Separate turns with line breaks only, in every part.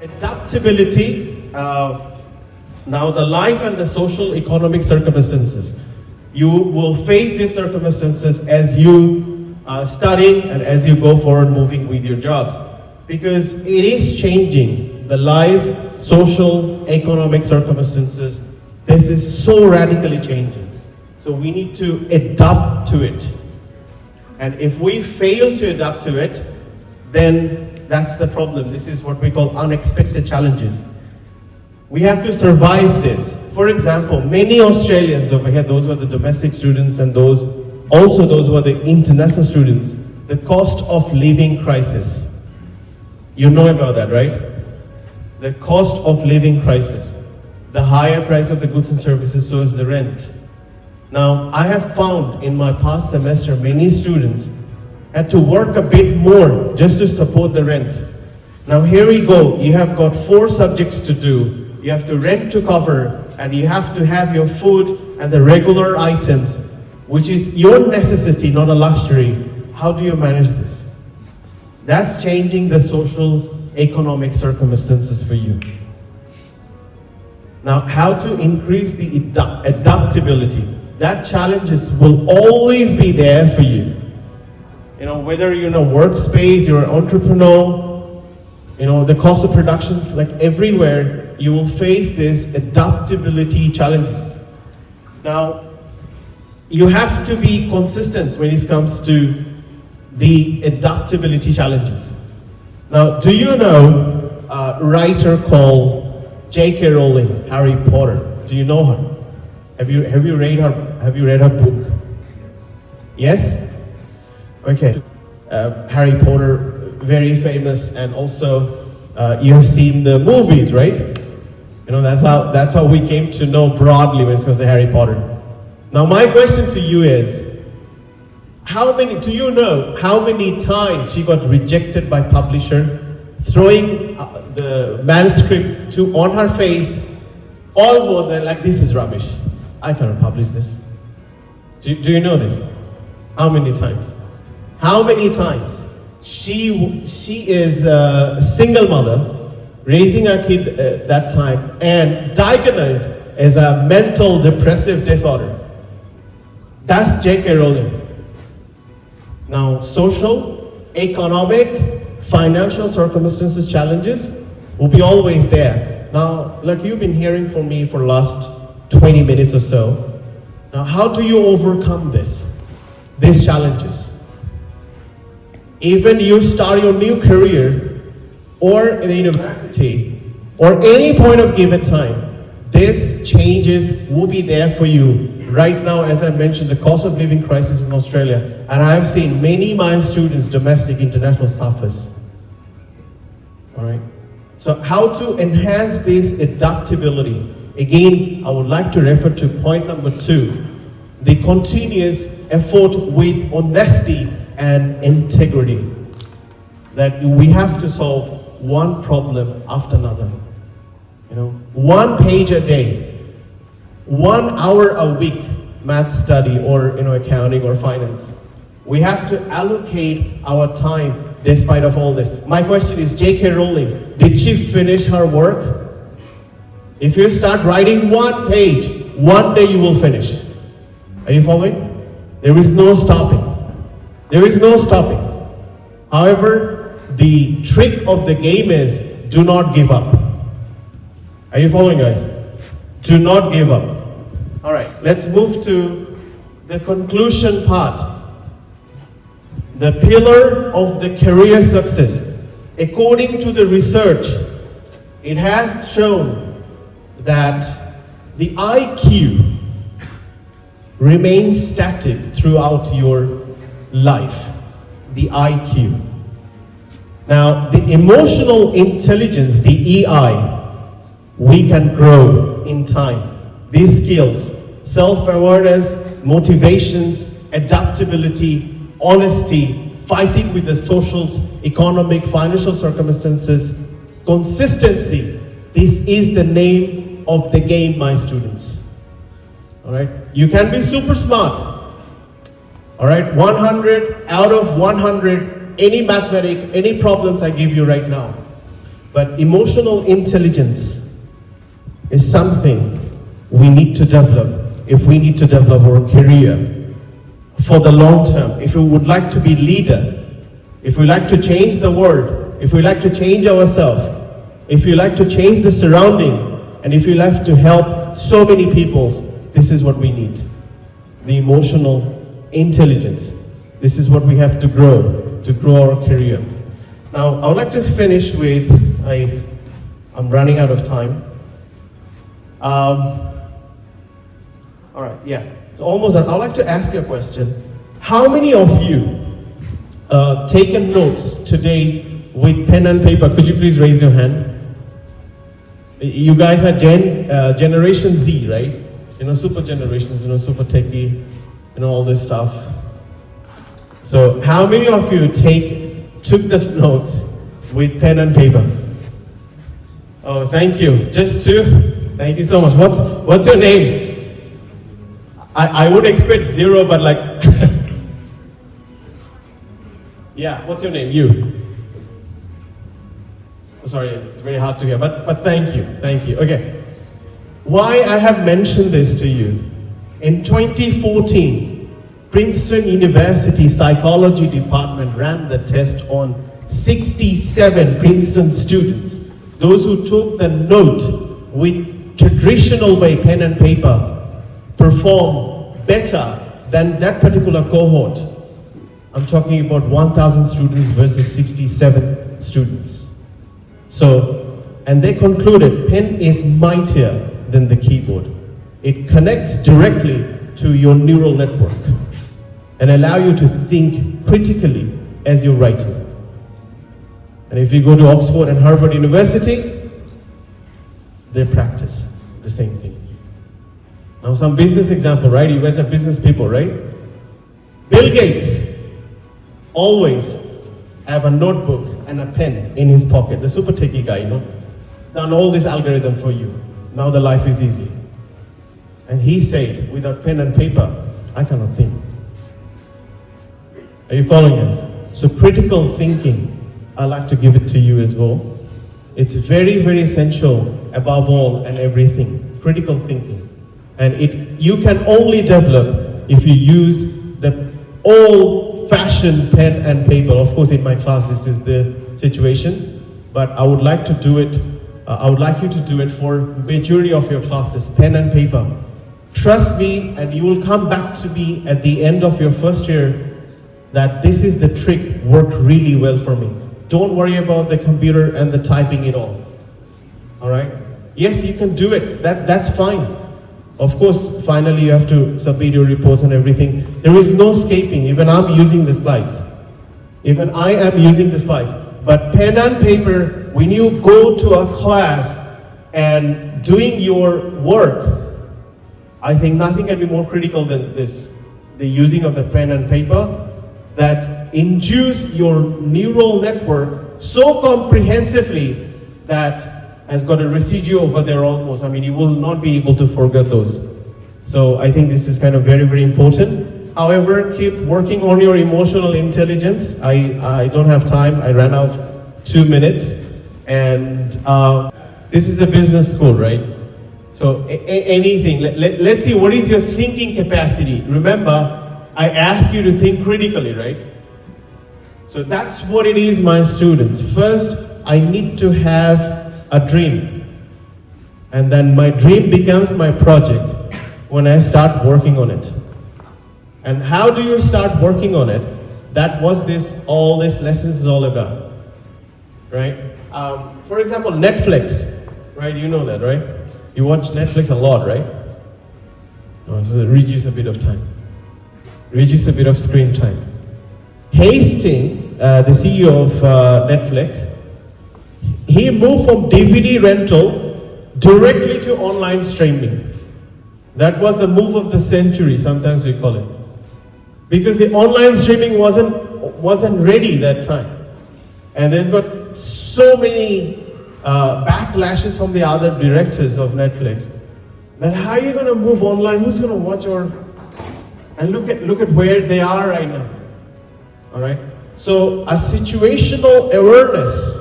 Adaptability, now the life and the social economic circumstances. You will face these circumstances as you study and as you go forward moving with your jobs. Because it is changing the life, social, economic circumstances. This is so radically changing. So we need to adapt to it. And if we fail to adapt to it, then that's the problem. This is what we call unexpected challenges. We have to survive this. For example, many Australians over here, those who are the domestic students and those who are the international students, the cost of living crisis. You know about that, right? The cost of living crisis. The higher price of the goods and services, so is the rent. Now, I have found in my past semester, many students had to work a bit more just to support the rent. Now here we go, you have got 4 subjects to do. You have to rent to cover, and you have to have your food and the regular items, which is your necessity, not a luxury. How do you manage this? That's changing the social, economic circumstances for you. Now, how to increase the adaptability? That challenges will always be there for you. You know, whether you're in a workspace, you're an entrepreneur, you know, the cost of productions, like everywhere, you will face this adaptability challenges. Now, you have to be consistent when it comes to the adaptability challenges. Now, do you know a writer called J.K. Rowling, Harry Potter? Do you know her? Have you read her book? Yes? Okay. Harry Potter, very famous, and also you have seen the movies, right? You know, that's how we came to know broadly when it comes to Harry Potter. Now my question to you is, do you know how many times she got rejected by publisher, throwing the manuscript on her face, almost like, this is rubbish, I cannot publish this. Do you know this? How many times? How many times? She is a single mother, raising her kid that time, and diagnosed as a mental depressive disorder. That's J.K. Rowling. Now, social, economic, financial circumstances, challenges will be always there. Now, like you've been hearing from me for the last 20 minutes or so. Now, how do you overcome these challenges? Even you start your new career or in the university or any point of given time, these changes will be there for you. Right now, as I mentioned, the cost of living crisis in Australia, and I have seen many of my students, domestic, international, suffers. All right. So how to enhance this adaptability? Again, I would like to refer to point number 2, the continuous effort with honesty and integrity. That we have to solve one problem after another. You know, 1 page a day, 1 hour a week, math study or accounting or finance. We have to allocate our time despite of all this. My question is, J.K. Rowling, did she finish her work? If you start writing 1 page, one day you will finish. Are you following? There is no stopping. There is no stopping. However, the trick of the game is do not give up. Are you following, guys? Do not give up. All right, let's move to the conclusion part. The pillar of the career success. According to the research, it has shown that the IQ remains static throughout your life. The IQ. Now, the emotional intelligence, the EI, we can grow in time. These skills, self-awareness, motivations, adaptability, honesty, fighting with the social, economic, financial circumstances, consistency. This is the name of the game, my students. All right, you can be super smart. All right, 100 out of 100, any mathematic, any problems I give you right now. But emotional intelligence is something we need to develop if we need to develop our career for the long term. If we would like to be leader, if we like to change the world, if we like to change ourselves, if we like to change the surrounding, and if we like to help so many people, this is what we need. The emotional intelligence. This is what we have to grow our career. Now, I would like to finish with, I'm running out of time. All right, yeah. So almost done. I'd like to ask you a question. How many of you taken notes today with pen and paper? Could you please raise your hand? You guys are Generation Z, right? You know, super generations, you know, super techie, you know, all this stuff. So how many of you took the notes with pen and paper? Oh, thank you. Just two? Thank you so much. What's your name? I would expect zero, but like, yeah, what's your name? You. Oh, sorry, it's very hard to hear, but thank you. Okay. Why I have mentioned this to you? In 2014, Princeton University Psychology Department ran the test on 67 Princeton students. Those who took the note with traditional way, pen and paper, perform better than that particular cohort. I'm talking about 1,000 students versus 67 students. So, and they concluded pen is mightier than the keyboard. It connects directly to your neural network and allow you to think critically as you're writing. And if you go to Oxford and Harvard University, they practice the same thing. Now some business example, right? You guys are business people, right? Bill Gates always have a notebook and a pen in his pocket. The super techie guy, you know, done all this algorithm for you. Now the life is easy. And he said, without pen and paper, I cannot think. Are you following us? So critical thinking, I like to give it to you as well. It's very, very essential above all and everything. Critical thinking. And you can only develop if you use the old-fashioned pen and paper. Of course, in my class, this is the situation. But I would like to do it. I would like you to do it for majority of your classes, pen and paper. Trust me, and you will come back to me at the end of your first year that this is the trick, worked really well for me. Don't worry about the computer and the typing it all. All right? Yes, you can do it. That's fine. Of course, finally you have to submit your reports and everything. There is no escaping. Even I'm using the slides. Even I am using the slides. But pen and paper, when you go to a class and doing your work, I think nothing can be more critical than this. The using of the pen and paper that induce your neural network so comprehensively that has got a residue over there almost. I mean, you will not be able to forget those. So I think this is kind of very, very important. However, keep working on your emotional intelligence. I don't have time. I ran out 2 minutes. And this is a business school, right? So anything, let's see, what is your thinking capacity? Remember, I ask you to think critically, right? So that's what it is, my students. First, I need to have a dream. And then my dream becomes my project when I start working on it. And how do you start working on it? That was all this lessons is all about, right? For example, Netflix, right? You know that, right? You watch Netflix a lot, right? So reduce a bit of time. Reduce a bit of screen time. Hastings, the CEO of Netflix, he moved from DVD rental directly to online streaming. That was the move of the century, sometimes we call it. Because the online streaming wasn't ready that time. And there's got so many backlashes from the other directors of Netflix. That how are you going to move online? Who's going to watch and look at where they are right now. All right. So a situational awareness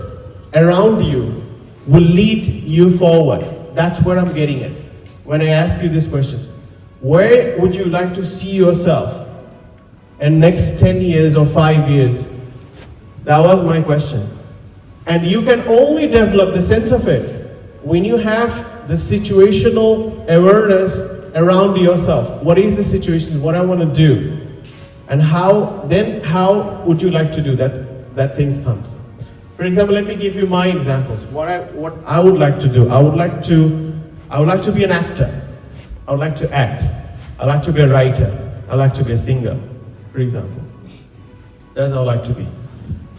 around you will lead you forward. That's where I'm getting at. When I ask you these questions, where would you like to see yourself in next 10 years or 5 years? That was my question. And you can only develop the sense of it when you have the situational awareness around yourself. What is the situation? What I want to do? And how would you like to do that things comes? For example, let me give you my examples. What I would like to do. I would like to be an actor. I would like to act. I like to be a writer. I like to be a singer, for example. That's how I like to be.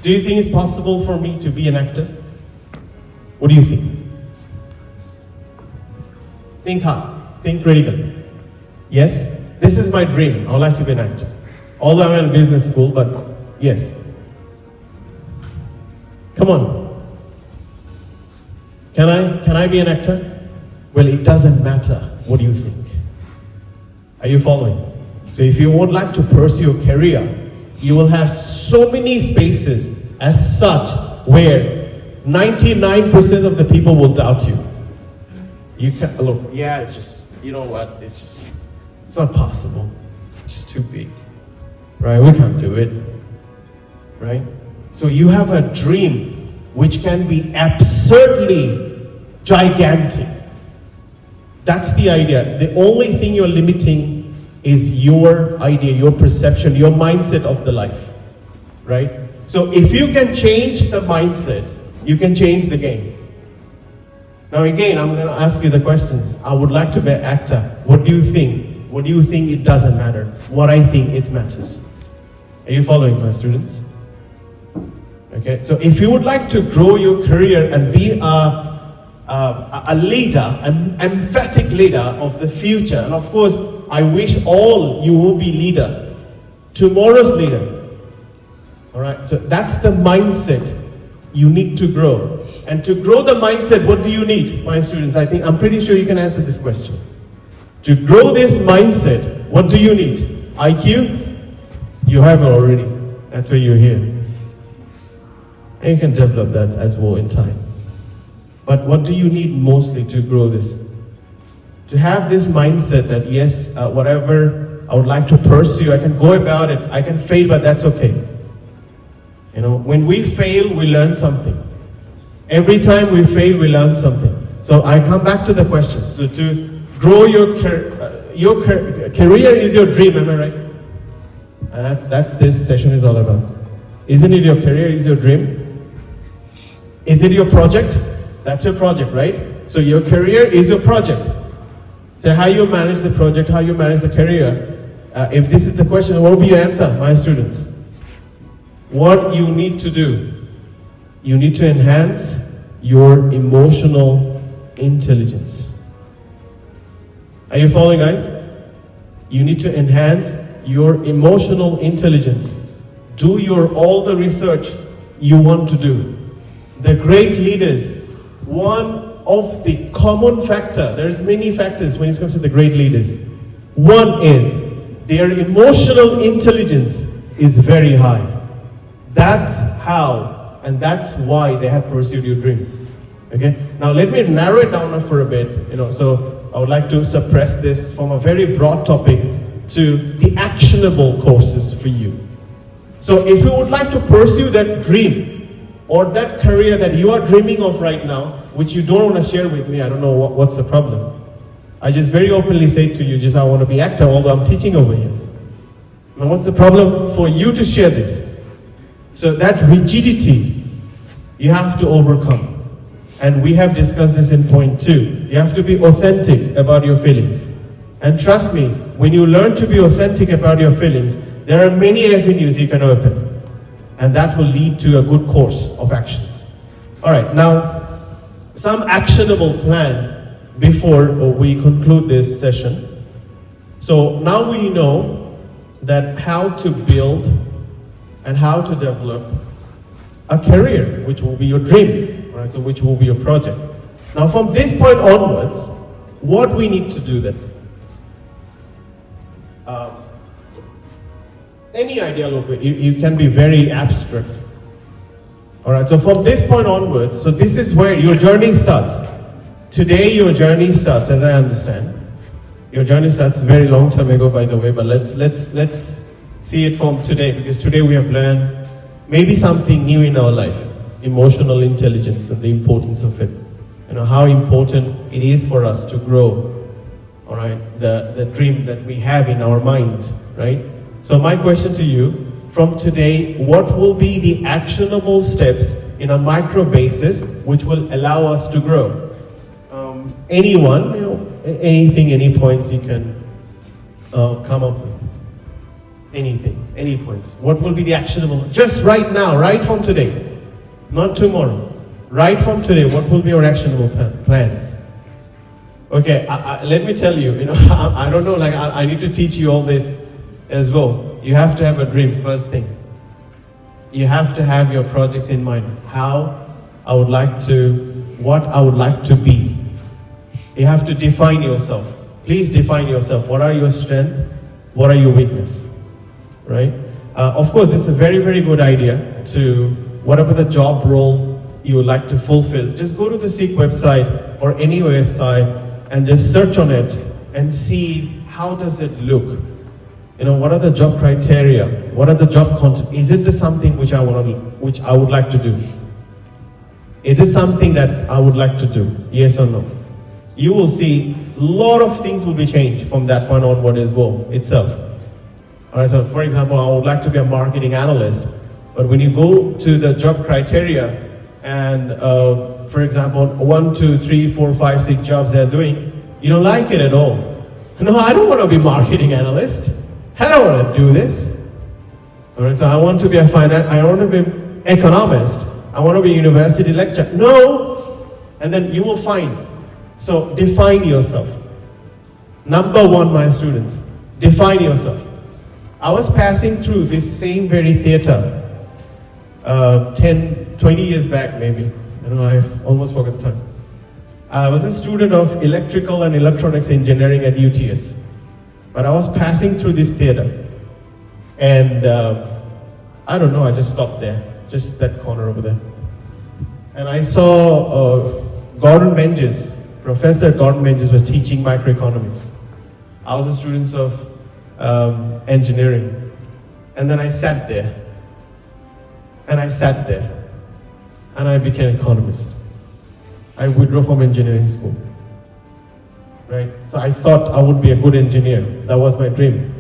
Do you think it's possible for me to be an actor? What do you think? Think hard. Think critically. Yes? This is my dream. I would like to be an actor. Although I'm in business school, but yes. Come on. Can I be an actor? Well, it doesn't matter. What do you think? Are you following? So if you would like to pursue a career, you will have so many spaces as such where 99% of the people will doubt you. You can look, yeah, it's just, you know what, it's not possible. It's just too big. Right? We can't do it. Right? So you have a dream which can be absurdly gigantic. That's the idea. The only thing you're limiting is your idea, your perception, your mindset of the life. Right? So if you can change the mindset, you can change the game. Now again, I'm going to ask you the questions. I would like to be an actor. What do you think? What do you think? It doesn't matter. What I think, it matters. Are you following, my students? Okay, so if you would like to grow your career and be a leader, an emphatic leader of the future, and of course, I wish all you will be leader, tomorrow's leader. All right, so that's the mindset you need to grow. And to grow the mindset, what do you need, my students? I'm pretty sure you can answer this question. To grow this mindset, what do you need? IQ? You have it already. That's why you're here. And you can develop that as well in time. But what do you need mostly to grow this? To have this mindset that yes, whatever I would like to pursue, I can go about it. I can fail, but that's okay. You know, when we fail, we learn something. Every time we fail, we learn something. So I come back to the questions. So to grow your career is your dream, am I right? That's this session is all about. Isn't it your career is your dream? Is it your project? That's your project, right? So your career is your project. So how you manage the project, how you manage the career. If this is the question, what will be your answer, my students? What you need to do, you need to enhance your emotional intelligence. Are you following, guys? You need to enhance your emotional intelligence. Do all the research you want to do. The great leaders, one of the common factor, there's many factors when it comes to the great leaders. One is their emotional intelligence is very high. That's how, and that's why they have pursued your dream. Okay? Now let me narrow it down for a bit. So I would like to suppress this from a very broad topic to the actionable courses for you. So if you would like to pursue that dream or that career that you are dreaming of right now, which you don't want to share with me, I don't know what's the problem. I just very openly say to you, I want to be actor, although I'm teaching over here. Now what's the problem for you to share this? So that rigidity, you have to overcome. And we have discussed this in point 2. You have to be authentic about your feelings. And trust me, when you learn to be authentic about your feelings, there are many avenues you can open. And that will lead to a good course of actions. Alright, now, some actionable plan before we conclude this session. So now we know that how to build and how to develop a career, which will be your dream, right? So which will be your project. Now from this point onwards, what we need to do then? Any idea, look, you can be very abstract. Alright, so from this point onwards, so this is where your journey starts. Today your journey starts, as I understand. Your journey starts very long time ago, by the way, but let's see it from today, because today we have learned maybe something new in our life. Emotional intelligence and the importance of it. You know, how important it is for us to grow. Alright, the dream that we have in our mind, right? So my question to you, from today, what will be the actionable steps in a micro basis which will allow us to grow? Anyone, you know, anything, any points you can come up with. Anything, any points. What will be the actionable, just right now, right from today, not tomorrow. Right from today, what will be your actionable plans? Okay, let me tell you, you know, I don't know, like I need to teach you all this as well. You have to have a dream, first thing. You have to have your projects in mind. How I would like to, what I would like to be. You have to define yourself. Please define yourself. What are your strengths? What are your weaknesses? Right? Of course, this is a very, very good idea to, whatever the job role you would like to fulfill, just go to the Seek website or any website and just search on it and see how does it look. You know, what are the job criteria? What are the job content? Is it the something which I would like to do? Is it something that I would like to do? Yes or no? You will see a lot of things will be changed from that point onward as well itself. Alright, so for example, I would like to be a marketing analyst, but when you go to the job criteria and for example, 1, 2, 3, 4, 5, 6 jobs they're doing, you don't like it at all. No, I don't want to be marketing analyst. I don't want to do this. Alright, so I want to be a I want to be an economist. I want to be a university lecturer. No! And then you will find. So define yourself. Number one, my students, define yourself. I was passing through this same very theater 10, 20 years back maybe. You know, I almost forgot the time. I was a student of electrical and electronics engineering at UTS. But I was passing through this theater, and I don't know, I just stopped there, just that corner over there. And I saw Gordon Menges, Professor Gordon Menges was teaching microeconomics. I was a student of engineering. And then I sat there, and I became an economist. I withdrew from engineering school. Right? So I thought I would be a good engineer. That was my dream.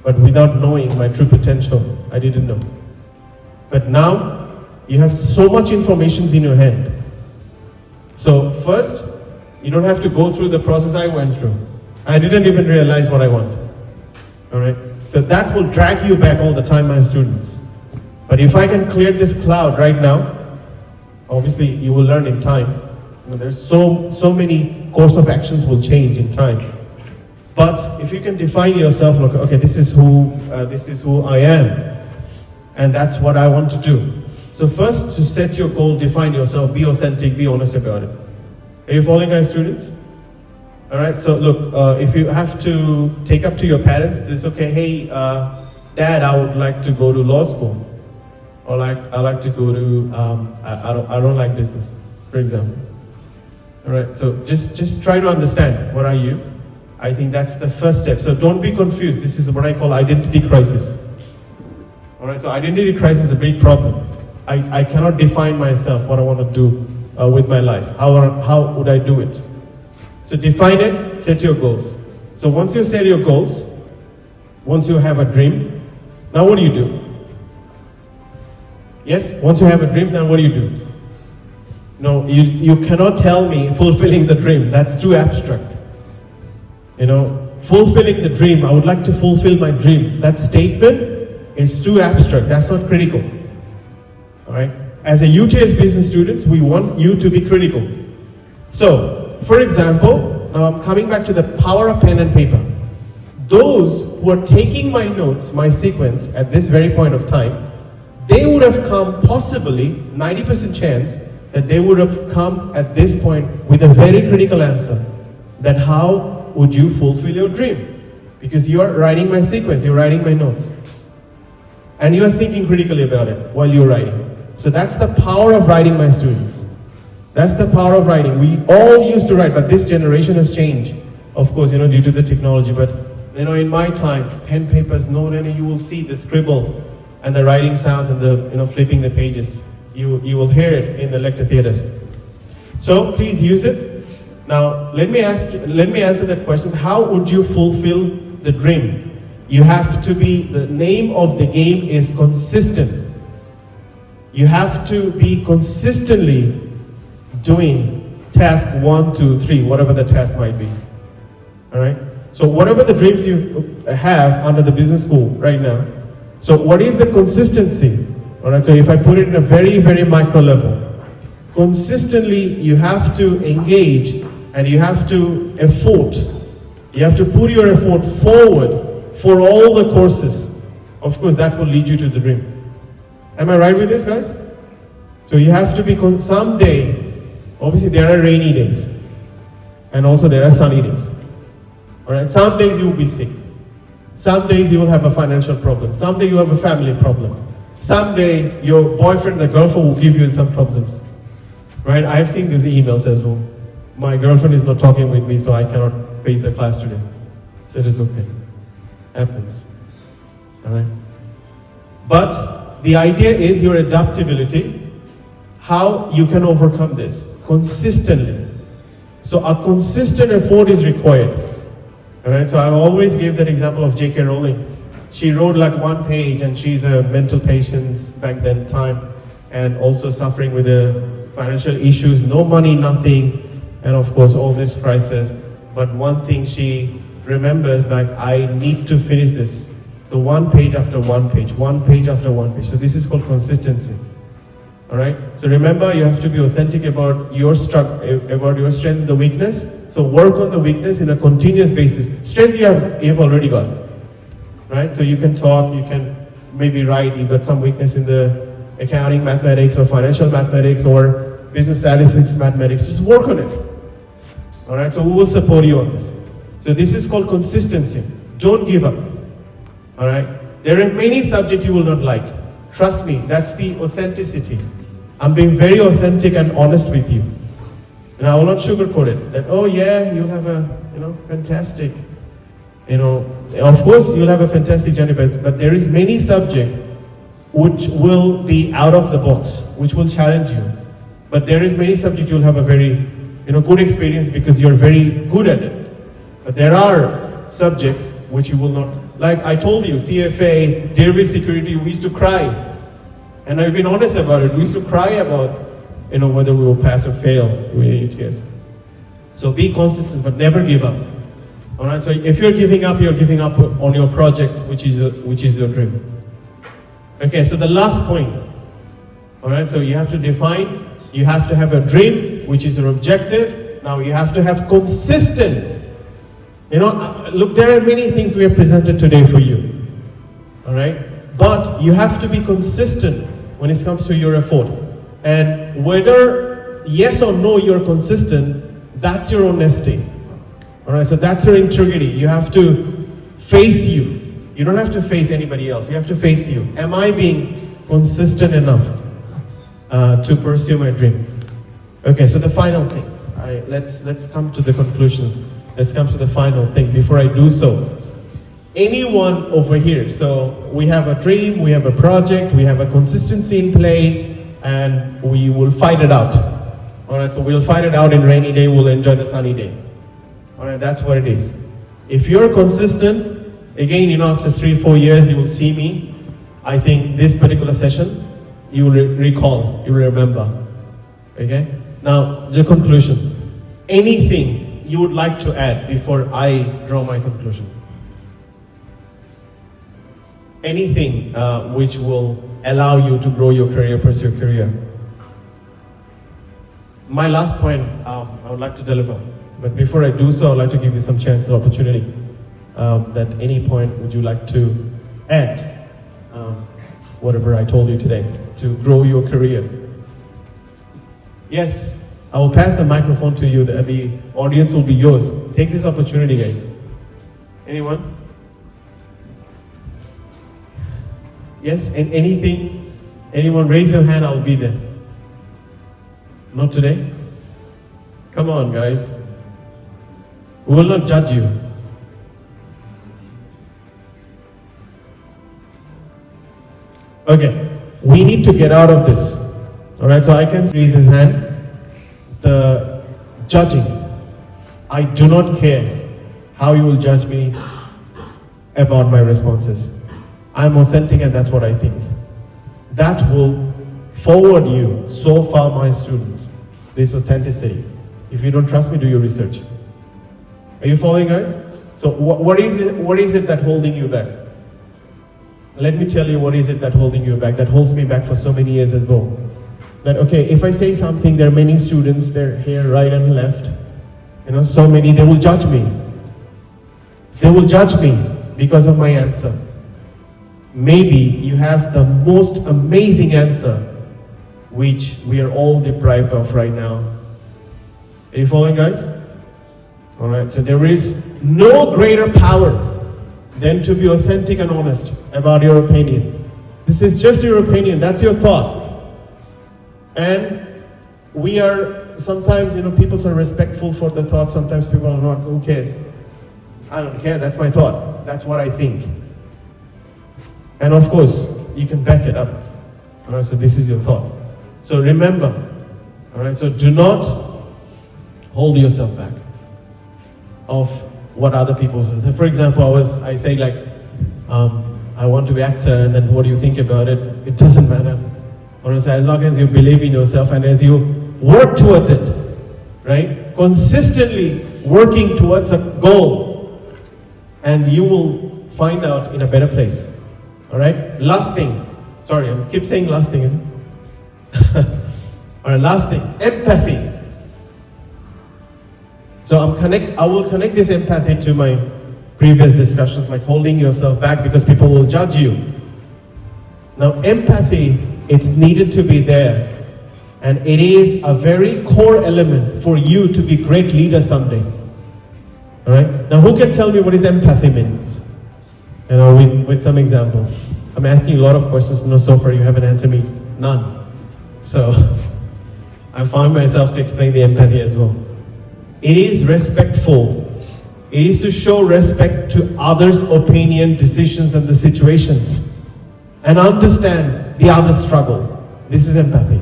But without knowing my true potential, I didn't know. But now, you have so much information in your hand. So first, you don't have to go through the process I went through. I didn't even realize what I want. Alright? So that will drag you back all the time, my students. But if I can clear this cloud right now, obviously you will learn in time. You know, there's so many course of actions will change in time. But if you can define yourself, look, okay, this is who I am, and that's what I want to do. So first, to set your goal, define yourself, be authentic, be honest about it. Are you following, guys, students? All right. So look, if you have to take up to your parents, it's okay. Hey, Dad, I would like to go to law school, or I like to go to I don't like business, for example. All right, so just try to understand, what are you? I think that's the first step. So don't be confused. This is what I call identity crisis. All right, so identity crisis is a big problem. I cannot define myself, what I want to do with my life. How would I do it? So define it, set your goals. So once you set your goals, once you have a dream, now what do you do? Yes, once you have a dream, then what do you do? No, you cannot tell me fulfilling the dream. That's too abstract. You know, fulfilling the dream, I would like to fulfill my dream. That statement is too abstract. That's not critical. All right? As a UTS business students, we want you to be critical. So, for example, now I'm coming back to the power of pen and paper. Those who are taking my notes, my sequence at this very point of time, they would have come possibly, 90% chance, that they would have come at this point with a very critical answer. That how would you fulfill your dream? Because you are writing my sequence, you're writing my notes. And you are thinking critically about it while you're writing. So that's the power of writing, my students. That's the power of writing. We all used to write, but this generation has changed. Of course, due to the technology, but in my time, pen, papers, note, and you will see the scribble and the writing sounds and the, flipping the pages. You will hear it in the lecture theater. So please use it. Now, let me answer that question. How would you fulfill the dream? You have to the name of the game is consistent. You have to be consistently doing task 1, 2, 3, whatever the task might be. All right? So whatever the dreams you have under the business school right now, so what is the consistency? All right, so if I put it in a very, very micro level, consistently you have to engage and you have to you have to put your effort forward for all the courses. Of course, that will lead you to the dream. Am I right with this, guys? So you have to be, someday, obviously there are rainy days and also there are sunny days. All right, some days you will be sick. Some days you will have a financial problem. Some day you have a family problem. Someday your boyfriend or girlfriend will give you some problems. Right? I've seen these emails as well. My girlfriend is not talking with me, so I cannot face the class today. So it is okay. Happens. Alright? But the idea is your adaptability, how you can overcome this consistently. So a consistent effort is required. Alright, so I always give that example of J.K. Rowling. She wrote like 1 page and she's a mental patient back then time and also suffering with the financial issues, no money, nothing, and of course all this crisis. But one thing she remembers, like, I need to finish this. So 1 page after 1 page, 1 page after 1 page. So this is called consistency. Alright, so remember you have to be authentic about your strength and the weakness. So work on the weakness in a continuous basis. Strength you have already got, right? So you can talk, you can maybe write, you've got some weakness in the accounting mathematics or financial mathematics or business statistics mathematics. Just work on it. All right, so we will support you on this. So this is called consistency. Don't give up. All right, there are many subjects you will not like. Trust me, that's the authenticity. I'm being very authentic and honest with you. And I will not sugarcoat it, that, oh yeah, you'll have a, fantastic, of course you'll have a fantastic journey, but there is many subjects which will be out of the box, which will challenge you. But there is many subjects you'll have a very, good experience because you're very good at it. But there are subjects which you will not, like I told you, CFA, database security, we used to cry. And I've been honest about it, we used to cry about whether we will pass or fail with AUTS. So be consistent, but never give up. All right. So if you're giving up on your project, which is your dream. Okay. So the last point. All right. So you have to define. You have to have a dream, which is your objective. Now you have to have consistent. Look, there are many things we have presented today for you. All right. But you have to be consistent when it comes to your effort. And whether yes or no you're consistent, that's your honesty. Alright, so that's your integrity. You have to face you. You don't have to face anybody else. You have to face you. Am I being consistent enough to pursue my dream? Okay, so the final thing. Let's come to the conclusions. Let's come to the final thing. Before I do so, anyone over here, so we have a dream, we have a project, we have a consistency in play, and we will fight it out. Alright, so we'll fight it out in rainy day, we'll enjoy the sunny day. Alright, that's what it is. If you're consistent, again, after 3-4 years, you will see me. I think this particular session, you will recall, you will remember. Okay? Now, the conclusion. Anything you would like to add before I draw my conclusion? Anything which will allow you to grow your career, pursue your career. My last point, I would like to deliver. But before I do so, I'd like to give you some chance and opportunity. That any point would you like to add, whatever I told you today, to grow your career? Yes, I will pass the microphone to you. The audience will be yours. Take this opportunity, guys. Anyone? Yes, and anything Anyone raise your hand, I'll be there. Not today? Come on, guys. We will not judge you. Okay, we need to get out of this. Alright, so I can raise his hand. The judging. I do not care how you will judge me about my responses. I'm authentic and that's what I think. That will forward you so far, my students. This authenticity. If you don't trust me, do your research. Are you following, guys? So what is it that holding you back? Let me tell you what is it that holding you back, that holds me back for so many years as well. That, okay, if I say something, there are many students, they're here, right and left. So many, they will judge me. They will judge me because of my answer. Maybe you have the most amazing answer, which we are all deprived of right now. Are you following, guys? Alright, so there is no greater power than to be authentic and honest about your opinion. This is just your opinion, that's your thought. And we are, sometimes, people are respectful for the thought, sometimes people are not. Who cares? I don't care, that's my thought. That's what I think. And of course, you can back it up. Alright, so this is your thought. So remember, alright, so do not hold yourself back of what other people do. For example, I say like, I want to be actor, and then what do you think about it? It doesn't matter. Honestly, as long as you believe in yourself and as you work towards it, right? Consistently working towards a goal, and you will find out in a better place. All right? Last thing. Sorry, I keep saying last thing, isn't it? All right, last thing. Empathy. So I will connect this empathy to my previous discussions, like holding yourself back because people will judge you. Now, empathy, it's needed to be there. And it is a very core element for you to be a great leader someday. All right? Now, who can tell me what is empathy means? With some example. I'm asking a lot of questions. No, so far you haven't answered me. None. So, I found myself to explain the empathy as well. It is respectful. It is to show respect to others' opinion, decisions, and the situations. And understand the other's struggle. This is empathy.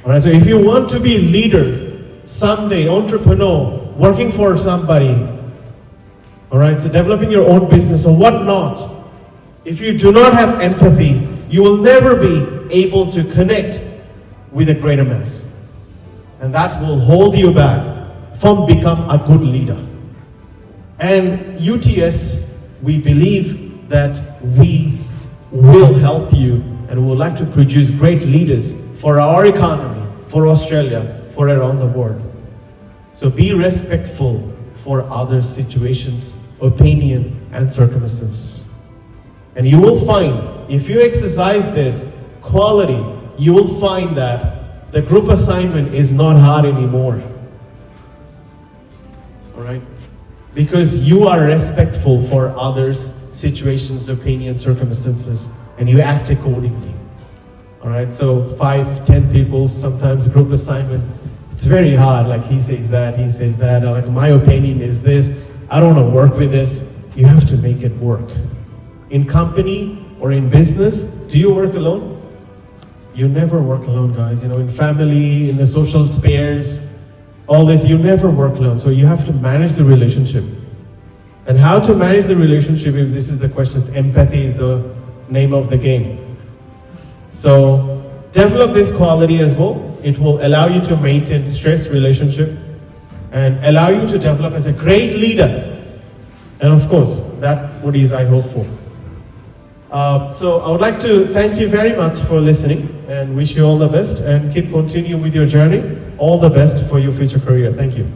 Alright, so if you want to be a leader, someday, entrepreneur, working for somebody, alright, so developing your own business or whatnot, if you do not have empathy, you will never be able to connect with a greater mass. And that will hold you back from become a good leader. And UTS, we believe that we will help you and we would like to produce great leaders for our economy, for Australia, for around the world. So be respectful for other situations, opinion, and circumstances. And you will find, if you exercise this quality, you will find that the group assignment is not hard anymore. Alright? Because you are respectful for others' situations, opinions, circumstances, and you act accordingly. Alright? So 5, 10 people, sometimes group assignment, it's very hard. Like he says that, or like my opinion is this, I don't want to work with this. You have to make it work. In company or in business, do you work alone? You never work alone, guys. In family, in the social spheres, all this, you never work alone. So you have to manage the relationship. And how to manage the relationship, if this is the question, empathy is the name of the game. So develop this quality as well. It will allow you to maintain stress relationship and allow you to develop as a great leader. And of course, that's what is I hope for. So I would like to thank you very much for listening and wish you all the best and keep continuing with your journey. All the best for your future career. Thank you.